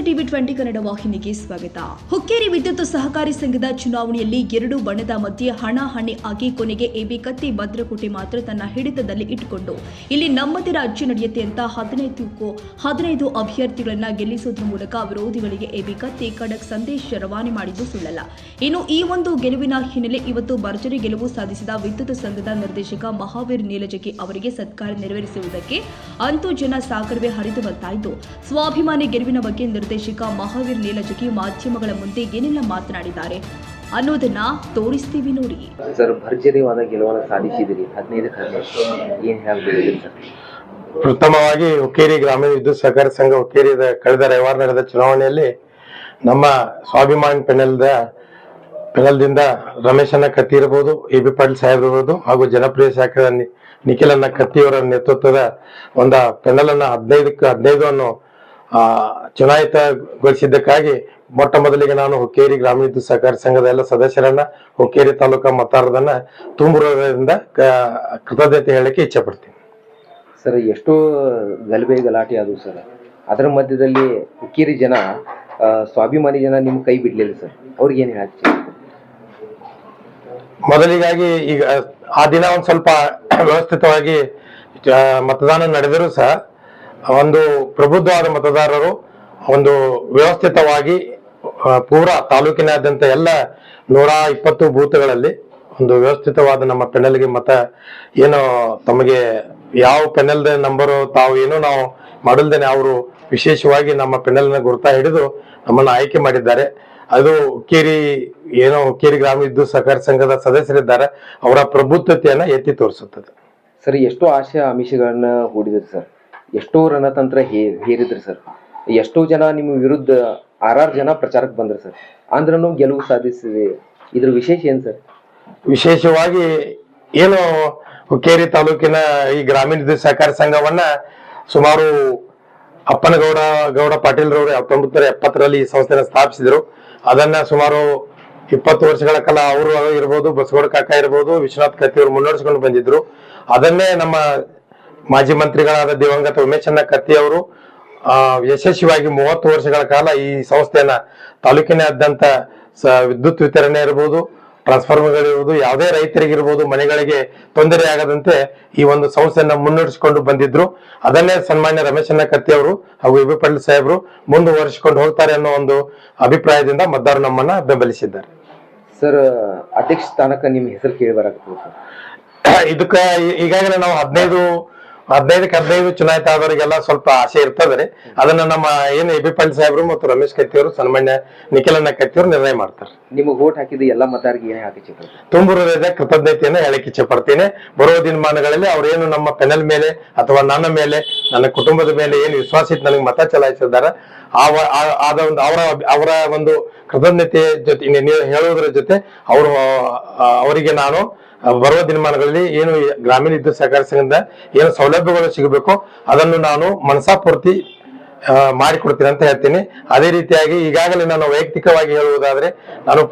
TV 20 Kannada ವಾಹಿನಿಗೆ ಸ್ವಾಗತ. ಹುಕ್ಕೇರಿ ವಿದ್ಯುತ್ ಸಹಕಾರಿ ಸಂಘದ ಚುನಾವಣೆಯಲ್ಲಿ ಎರಡು ಬಣದ ಮಧ್ಯೆ ಹಣಾಹಣಿ ಆಗಿ ಕೊನೆಗೆ ಎಬಿ ಕತ್ತಿ ಭದ್ರಕೋಟೆ ಮಾತ್ರ ತನ್ನ ಹಿಡಿತದಲ್ಲಿ ಇಟ್ಟುಕೊಂಡು ಇಲ್ಲಿ ನಮ್ಮದೇ ರಾಜ್ಯ ನಡೆಯುತ್ತೆ ಅಂತ 15 ಅಭ್ಯರ್ಥಿಗಳನ್ನ ಗೆಲ್ಲಿಸುವುದರ ಮೂಲಕ ವಿರೋಧಿಗಳಿಗೆ ಎಬಿ ಕತ್ತಿ ಖಡಕ್ ಸಂದೇಶ ರವಾನೆ ಮಾಡಿದ್ದು ಸುಳ್ಳಲ್ಲ. ಇನ್ನು ಈ ಒಂದು ಗೆಲುವಿನ ಹಿನ್ನೆಲೆ ಇವತ್ತು ಭರ್ಜರಿ ಗೆಲುವು ಸಾಧಿಸಿದ ವಿದ್ಯುತ್ ಸಂಘದ ನಿರ್ದೇಶಕ ಮಹಾವೀರ್ ನೀಲಜಗಿ ಅವರಿಗೆ ಸತ್ಕಾರ ನೆರವೇರಿಸುವುದಕ್ಕೆ ಅಂತೂ ಜನ ಸಾಗರವೇ ಹರಿದು ಬಂತಾಯಿತು. ಸ್ವಾಭಿಮಾನಿ ಗೆಲುವಿನ ಬಗ್ಗೆ ನಿರ್ದೇಶಕ ಮಹಾವೀರ್ ನೀಲಜಗಿ ಮಾಧ್ಯಮಗಳ ಮುಂದೆ ಏನೆಲ್ಲ ಮಾತನಾಡಿದ್ದಾರೆ ಅನ್ನೋದನ್ನ ತೋರಿಸ್ತೀವಿ ನೋಡಿ. ಸರ್, ಭರ್ಜರಿಯಾದ ಗೆಲುವನ್ನು ಸಾಧಿಸಿದಿರಿ 15 ಏನ್ ಹೇಳಬಹುದು ಸರ್? ಪ್ರಥಮವಾಗಿ ಹುಕ್ಕೇರಿ ಗ್ರಾಮೀಣ ವಿದ್ಯುತ್ ಸಹಕಾರ ಸಂಘ ಹುಕ್ಕೇರಿ ಕಳೆದ ರವಿವಾರ ನಡೆದ ಚುನಾವಣೆಯಲ್ಲಿ ನಮ್ಮ ಸ್ವಾಭಿಮಾನಿ ಪೆನಲ್ದಿಂದ ರಮೇಶಣ್ಣ ಕತ್ತಿ ಇರಬಹುದು, ಎಬಿ ಪಾಟೀಲ್ ಸಾಹೇಬ್ ಇರಬಹುದು ಹಾಗೂ ಜನಪ್ರಿಯ ಶಾಖದ ನಿಖಿಲಣ್ಣ ಕತ್ತಿಯವರ ನೇತೃತ್ವದ ಒಂದು ಪೆನಲ್ ಅನ್ನ 15 ಅನ್ನು ಚುನಾಯಿತಗೊಳಿಸಿದ್ದಕ್ಕಾಗಿ ಮೊಟ್ಟ ಮೊದಲಿಗೆ ನಾನು ಹುಕ್ಕೇರಿ ಗ್ರಾಮೀಣ ವಿದ್ಯುತ್ ಸಹಕಾರ ಸಂಘದ ಎಲ್ಲ ಸದಸ್ಯರನ್ನ, ಹುಕ್ಕೇರಿ ತಾಲೂಕಾ ಮತದಾರರನ್ನ ತುಂಬುವುದರಿಂದ ಕೃತಜ್ಞತೆ ಹೇಳಲಿಕ್ಕೆ ಇಚ್ಛೆ ಪಡ್ತೀನಿ. ಸರ್, ಎಷ್ಟೋ ಗಲಾಟೆ ಆದವು ಸರ್. ಅದರ ಮಧ್ಯದಲ್ಲಿ ಹುಕ್ಕೇರಿ ಜನ, ಸ್ವಾಭಿಮಾನಿ ಜನ ನಿಮ್ ಕೈ ಬಿಡ್ಲಿಲ್ಲ ಸರ್. ಅವ್ರಿಗೆ ಏನ್ ಹೇಳ್ತೀವಿ? ಮೊದಲಿಗಾಗಿ ಈಗ ಆ ದಿನ ಒಂದ್ ಸ್ವಲ್ಪ ವ್ಯವಸ್ಥಿತವಾಗಿ ಮತದಾನ ನಡೆದರೂ ಸಹ ಒಂದು ಪ್ರಬುದ್ಧವಾದ ಮತದಾರರು ಒಂದು ವ್ಯವಸ್ಥಿತವಾಗಿ ಪೂರಾ ತಾಲೂಕಿನಾದ್ಯಂತ ಎಲ್ಲ 120 ಬೂತ್ಗಳಲ್ಲಿ ಒಂದು ವ್ಯವಸ್ಥಿತವಾದ ನಮ್ಮ ಪೆನಲ್ಗೆ ಮತ ಏನು ತಮಗೆ ಯಾವ ಪೆನಲ್ ನಂಬರು ತಾವು ಏನೋ ನಾವು ಮಾಡಲ್ದೇನೆ ಅವರು ವಿಶೇಷವಾಗಿ ನಮ್ಮ ಪೆನಲ್ನ ಗುರುತಾ ಹಿಡಿದು ನಮ್ಮನ್ನ ಆಯ್ಕೆ ಮಾಡಿದ್ದಾರೆ. ಅದು ಹುಕ್ಕೇರಿ ಗ್ರಾಮೀಣ ವಿದ್ಯುತ್ ಸಹಕಾರ ಸಂಘದ ಸದಸ್ಯರಿದ್ದಾರೆ, ಅವರ ಪ್ರಬುದ್ಧತೆಯನ್ನ ಎತ್ತಿ ತೋರಿಸುತ್ತದೆ. ಸರ್, ಎಷ್ಟೋ ಆಶೆ ಆಮಿಷಗಳನ್ನ ಹೂಡಿದ್ರಿ ಸರ್, ಎಷ್ಟೋ ರಣತಂತ್ರ ಹೇರಿದ್ರಿ ಸರ್. ಎಷ್ಟೋ ಜನ ನಿಮ್ಮ ವಿರುದ್ಧ 6 ಜನ ಪ್ರಚಾರಕ್ಕೆ ಬಂದ್ರಿ ಸರ್. ಅಂದ್ರೂ ಗೆಲುವು ಸಾಧಿಸಿದೆ. ಇದ್ರ ವಿಶೇಷ ಏನ್ ಸರ್? ವಿಶೇಷವಾಗಿ ಏನು ಹುಕ್ಕೇರಿ ತಾಲೂಕಿನ ಈ ಗ್ರಾಮೀಣ ವಿದ್ಯುತ್ ಸಹಕಾರ ಸಂಘವನ್ನ ಸುಮಾರು ಗೌಡ ಪಾಟೀಲ್ ರವರು 1970ರಲ್ಲಿ ಈ ಸಂಸ್ಥೆನ ಸ್ಥಾಪಿಸಿದ್ರು. ಅದನ್ನ ಸುಮಾರು 20 ವರ್ಷಗಳ ಕಾಲ ಅವರು ಇರ್ಬೋದು, ಬಸಗೌಡ ಕಾಕ ಇರ್ಬೋದು, ವಿಶ್ವನಾಥ್ ಕತ್ತಿ ಅವರು ಮುನ್ನಡೆಸ್ಕೊಂಡು ಬಂದಿದ್ರು. ಅದನ್ನೇ ನಮ್ಮ ಮಾಜಿ ಮಂತ್ರಿಗಳಾದ ದಿವಂಗತ ಉಮೇಶಣ್ಣ ಕತ್ತಿ ಅವರು ಯಶಸ್ವಿಯಾಗಿ 30 ವರ್ಷಗಳ ಕಾಲ ಈ ಸಂಸ್ಥೆಯನ್ನ ತಾಲೂಕಿನಾದ್ಯಂತ ವಿದ್ಯುತ್ ವಿತರಣೆ ಇರಬಹುದು, ಟ್ರಾನ್ಸ್ಫಾರ್ಮರ್ಗಳಿರ್ಬೋದು, ಯಾವುದೇ ರೈತರಿಗಿರ್ಬೋದು ಮನೆಗಳಿಗೆ ತೊಂದರೆ ಆಗದಂತೆ ಈ ಒಂದು ಸಂಸ್ಥೆಯನ್ನ ಮುನ್ನಡೆಸಿಕೊಂಡು ಬಂದಿದ್ರು. ಅದನ್ನೇ ಸನ್ಮಾನ್ಯ ರಮೇಶಣ್ಣ ಕತ್ತಿ ಅವರು ಹಾಗೂ ಎಬಿ ಪಾಟೀಲ್ ಸಾಹೇಬರು ಮುಂದುವರಿಸಿಕೊಂಡು ಹೋಗ್ತಾರೆ ಅನ್ನೋ ಒಂದು ಅಭಿಪ್ರಾಯದಿಂದ ಮತದಾರರು ನಮ್ಮನ್ನ ಬೆಂಬಲಿಸಿದ್ದಾರೆ. ಸರ್, ಅಧ್ಯಕ್ಷ ಸ್ಥಾನಕ್ಕೆ ನಿಮ್ಮ ಹೆಸರು ಕೇಳಿ ಬರಾಕತ್ತೀವಿ ಸರ್. ಇದಕ್ಕ ಈಗಾಗಲೇ ನಾವು 15 ಚುನಾಯಿತ ಆದವರಿಗೆಲ್ಲ ಸ್ವಲ್ಪ ಆಸೆ ಇರ್ತದೆ. ಅದನ್ನ ನಮ್ಮ ಏನು ಎಬಿ ಪಾಟೀಲ್ ಸಾಹೇಬರು ಮತ್ತು ರಮೇಶ್ ಕತ್ತಿ ಅವರು, ಸನ್ಮಾನ್ಯ ನಿಖಿಲಣ್ಣ ಕತ್ತಿ ಅವರು ನಿರ್ಣಯ ಮಾಡ್ತಾರೆ. ನಿಮಗೆ ವೋಟ್ ಹಾಕಿದ ಎಲ್ಲ ಮತದಾರರಿಗೆ ಏನೇ ಹಾಕಿ ತುಂಬು ಹೃದಯದ ಕೃತಜ್ಞತೆಯನ್ನು ಹೇಳಕ್ಕೆ ಇಚ್ಛೆ ಪಡ್ತೀನಿ. ಬರುವ ದಿನಮಾನಗಳಲ್ಲಿ ಅವ್ರೇನು ನಮ್ಮ ಪೆನಲ್ ಮೇಲೆ ಅಥವಾ ನನ್ನ ಮೇಲೆ, ನನ್ನ ಕುಟುಂಬದ ಮೇಲೆ ಏನು ವಿಶ್ವಾಸ ಇತ್ತು ನನಗೆ ಮತ ಚಲಾಯಿಸಿದ್ದಾರೆ, ಅವರ ಒಂದು ಕೃತಜ್ಞತೆ ಜೊತೆ ಹೇಳುವುದರ ಜೊತೆ ಅವರಿಗೆ ನಾನು ಬರುವ ದಿನಮಾನಗಳಲ್ಲಿ ಏನು ಗ್ರಾಮೀಣ ವಿದ್ಯುತ್ ಸಹಕಾರ ಸಂಘದಿಂದ ಏನು ಸೌಲಭ್ಯಗಳು ಸಿಗಬೇಕು ಅದನ್ನು ನಾನು ಮನಸಾಪೂರ್ತಿ ಮಾಡಿಕೊಡ್ತೀನಿ ಅಂತ ಹೇಳ್ತೀನಿ. ಅದೇ ರೀತಿಯಾಗಿ ಈಗಾಗಲೇ ನಾನು ವೈಯಕ್ತಿಕವಾಗಿ ಹೇಳುವುದಾದ್ರೆ, ನಾನು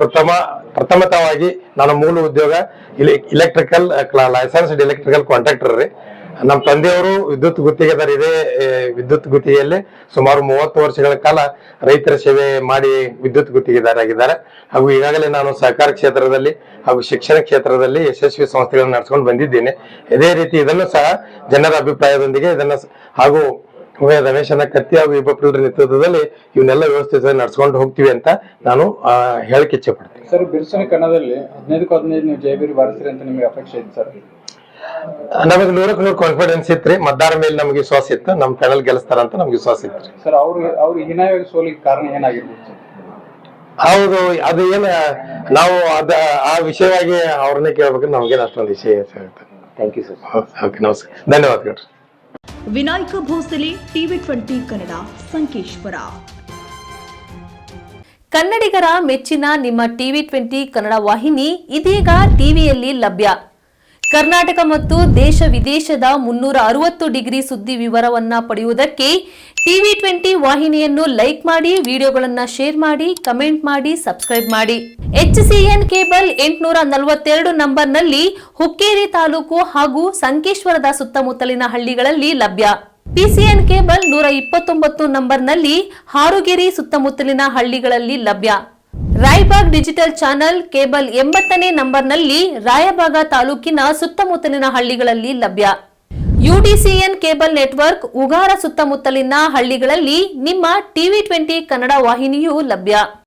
ಪ್ರಥಮತವಾಗಿ ನನ್ನ ಮೂಲ ಉದ್ಯೋಗ ಇಲೆಕ್ಟ್ರಿಕಲ್ ಲೈಸೆನ್ಸ್ಡ್ ಎಲೆಕ್ಟ್ರಿಕಲ್ ಕಾಂಟ್ರಾಕ್ಟರ್ ರೀ. ನಮ್ಮ ತಂದೆಯವರು ವಿದ್ಯುತ್ ಗುತ್ತಿಗೆದಾರ, ಇದೇ ವಿದ್ಯುತ್ ಗುತ್ತಿಗೆಯಲ್ಲಿ ಸುಮಾರು 30 ವರ್ಷಗಳ ಕಾಲ ರೈತರ ಸೇವೆ ಮಾಡಿ ವಿದ್ಯುತ್ ಗುತ್ತಿಗೆದಾರಾಗಿದ್ದಾರೆ. ಹಾಗೂ ಈಗಾಗಲೇ ನಾನು ಸಹಕಾರ ಕ್ಷೇತ್ರದಲ್ಲಿ ಹಾಗೂ ಶಿಕ್ಷಣ ಕ್ಷೇತ್ರದಲ್ಲಿ ಯಶಸ್ವಿ ಸಂಸ್ಥೆಗಳನ್ನು ನಡೆಸ್ಕೊಂಡು ಬಂದಿದ್ದೇನೆ. ಇದೇ ರೀತಿ ಇದನ್ನು ಸಹ ಜನರ ಅಭಿಪ್ರಾಯದೊಂದಿಗೆ ಹಾಗೂ ರಮೇಶಣ್ಣ ಕತ್ತಿ ಹಾಗೂ ಎಬಿ ಪಾಟೀಲ್ ನೇತೃತ್ವದಲ್ಲಿ ಇವನ್ನೆಲ್ಲ ವ್ಯವಸ್ಥೆ ನಡ್ಸ್ಕೊಂಡು ಹೋಗ್ತೀವಿ ಅಂತ ನಾನು ಹೇಳಕ್ಕೆ ಇಚ್ಛೆ ಪಡ್ತೀನಿ. ಸರ್, ಬಿರುಸಿನ ಕನ್ನಡದಲ್ಲಿ 15 ನೀವು ಜಯಬೀರಿ ಬಾರಿಸ್ರಿ ಅಂತ ನಿಮಗೆ ಅಪೇಕ್ಷೆ ಇತ್ತು ಸರ್? ನಮಗೆ 100% ಕಾನ್ಫಿಡೆನ್ಸ್ ಇತ್ತು. ಮತದಾರ ಮೇಲೆ ನಮ್ಗೆ ವಿಶ್ವಾಸ ಇತ್ತು, ನಮ್ಮ ಪ್ಯಾನಲ್ ಗೆಲ್ಲಿಸ್ತಾರ ಅಂತ ನಮ್ಗೆ ವಿಶ್ವಾಸ ಇತ್ತು. ಸರ್, ಅವ್ರು ಹೀನಾಯವಾಗಿ ಸೋಲಿಗೆ ಕಾರಣ ಏನಾಗಿರ್ಬೋದು? ಹೌದು, ಅದು ನಾವು ಆ ವಿಷಯವಾಗಿ ಅವ್ರನ್ನೇ ಕೇಳ್ಬೇಕು, ನಮ್ಗೇನು ಅಷ್ಟೊಂದು ವಿಷಯ ಸಿಗುತ್ತೆ. Thank you sir. ಓಕೆ, ನಮಸ್ಕಾರ, ಧನ್ಯವಾದಗಳು. ವಿನಾಯಕ ಭೋಸಲೆ, ಟಿವಿ 20 ಕನ್ನಡ, ಸಂಕೇಶ್ವರ. ಕನ್ನಡಿಗರ ಮೆಚ್ಚಿನ ನಿಮ್ಮ ಟಿವಿ 20 ಕನ್ನಡ ವಾಹಿನಿ ಇದೀಗ ಟಿವಿಯಲ್ಲಿ ಲಭ್ಯ. ಕರ್ನಾಟಕ ಮತ್ತು ದೇಶ ವಿದೇಶದ 360 ಡಿಗ್ರಿ ಸುದ್ದಿ ವಿವರವನ್ನ ಪಡೆಯುವುದಕ್ಕೆ ಟಿವಿ 20 ವಾಹಿನಿಯನ್ನು ಲೈಕ್ ಮಾಡಿ, ವಿಡಿಯೋಗಳನ್ನು ಶೇರ್ ಮಾಡಿ, ಕಮೆಂಟ್ ಮಾಡಿ, ಸಬ್ಸ್ಕ್ರೈಬ್ ಮಾಡಿ. HCN ಕೇಬಲ್ 842 ನಂಬರ್ನಲ್ಲಿ ಹುಕ್ಕೇರಿ ತಾಲೂಕು ಹಾಗೂ ಸಂಕೇಶ್ವರದ ಸುತ್ತಮುತ್ತಲಿನ ಹಳ್ಳಿಗಳಲ್ಲಿ ಲಭ್ಯ. ಪಿಸಿಎನ್ ಕೇಬಲ್ 129 ನಂಬರ್ನಲ್ಲಿ ಹಾರುಗೆರೆ ಸುತ್ತಮುತ್ತಲಿನ ಹಳ್ಳಿಗಳಲ್ಲಿ ಲಭ್ಯ. ರಾಯಬಾಗ್ ಡಿಜಿಟಲ್ ಚಾನೆಲ್ ಕೇಬಲ್ 80ನೇ ನಂಬರ್ನಲ್ಲಿ ರಾಯಬಾಗ ತಾಲೂಕಿನ ಸುತ್ತಮುತ್ತಲಿನ ಹಳ್ಳಿಗಳಲ್ಲಿ ಲಭ್ಯ. ಯುಡಿಸಿಎನ್ ಕೇಬಲ್ ನೆಟ್ವರ್ಕ್ ಉಗಾರ ಸುತ್ತಮುತ್ತಲಿನ ಹಳ್ಳಿಗಳಲ್ಲಿ ನಿಮ್ಮ ಟಿವಿ 20 ಕನ್ನಡ ವಾಹಿನಿಯೂ ಲಭ್ಯ.